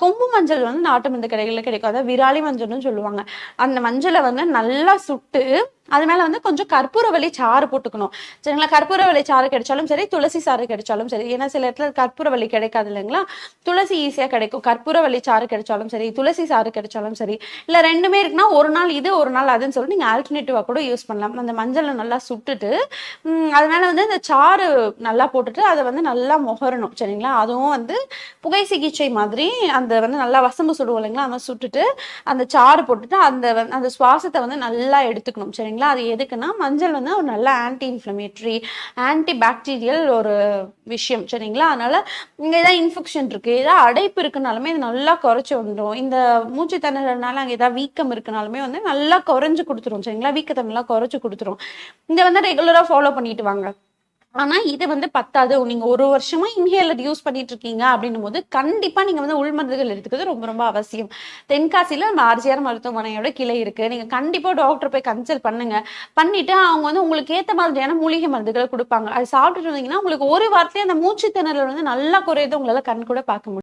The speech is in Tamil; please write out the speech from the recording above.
கொம்பு மஞ்சள் வந்து நாட்டு மருந்து கடைகளில் கிடைக்கும். அதாவது விராலி மஞ்சள்னு சொல்லுவாங்க. அந்த மஞ்சளை வந்து நல்லா சுட்டு அது மேல வந்து கொஞ்சம் கற்பூரவள்ளி சாறு போட்டுக்கணும். சரிங்களா? கற்பூரவள்ளி சாறு கிடைச்சாலும் சரி, துளசி சாறு கிடைச்சாலும் சரி. ஏன்னா சில இடத்துல கற்பூரவள்ளி கிடைக்காது இல்லைங்களா? துளசி ஈஸியா கிடைக்கும். கற்பூரவள்ளி சாறு கிடைச்சாலும் சரி, துளசி சாறு கிடைச்சாலும் சரி, இல்ல ரெண்டுமே இருக்குன்னா ஒரு நாள் இது ஒரு நாள் அதுன்னு சொல்லிட்டு நீங்க ஆல்டர்னேட்டிவா கூட யூஸ் பண்ணலாம். அந்த மஞ்சளை நல்லா சுட்டுட்டு அது மேல வந்து இந்த சாறு நல்லா போட்டுட்டு அதை வந்து நல்லா முகரணும். சரிங்களா? அதுவும் வந்து புகை சிகிச்சை மாதிரி அந்த வந்து நல்லா வசம்பு சுடுவோம் இல்லைங்களா? அந்த சுட்டுட்டு அந்த சாறு போட்டுட்டு அந்த சுவாசத்தை வந்து நல்லா எடுத்துக்கணும். சரிங்களா? அது எதுக்குன்னா மஞ்சள் வந்து ஒரு நல்ல ஆன்டி இன்ஃப்ளமேட்டரி, ஆன்டி பாக்டீரியல் ஒரு விஷயம். சரிங்களா? அதனால இங்க ஏதாவது இன்ஃபெக்ஷன் இருக்கு, ஏதாவது அடைப்பு இருக்குனாலுமே இது நல்லா குறைச்சி வந்துடும். இந்த மூச்சு திணறனால அங்கே ஏதாவது வீக்கம் இருக்குனாலுமே வந்து நல்லா குறைஞ்சு கொடுத்துரும். சரிங்களா? வீக்கத்தை நல்லா குறைச்சு கொடுத்துரும். இங்க வந்து ரெகுலரா ஃபாலோ பண்ணிட்டு வாங்க. ஆனா இது வந்து பத்தாது. நீங்க 1 வருஷமா இன்ஹேலர் யூஸ் பண்ணிட்டு இருக்கீங்க அப்படின்னும் போது கண்டிப்பா நீங்க வந்து உள்மருந்துகள் எடுத்துக்கிறது ரொம்ப ரொம்ப அவசியம். தென்காசியில நம்ம ஆர்ஜிஆர் மருத்துவமனையோட கிளை இருக்கு. நீங்க கண்டிப்பா டாக்டர் போய் கன்சல்ட் பண்ணுங்க. பண்ணிட்டு அவங்க வந்து உங்களுக்கு ஏத்த மாதிரியான மூலிகை மருந்துகளை கொடுப்பாங்க. அது சாப்பிட்டுட்டு இருந்தீங்கன்னா உங்களுக்கு ஒரு வாரத்திலேயே அந்த மூச்சு திணறல் வந்து நல்லா குறையுது உங்களால கண் கூட பார்க்க முடியும்.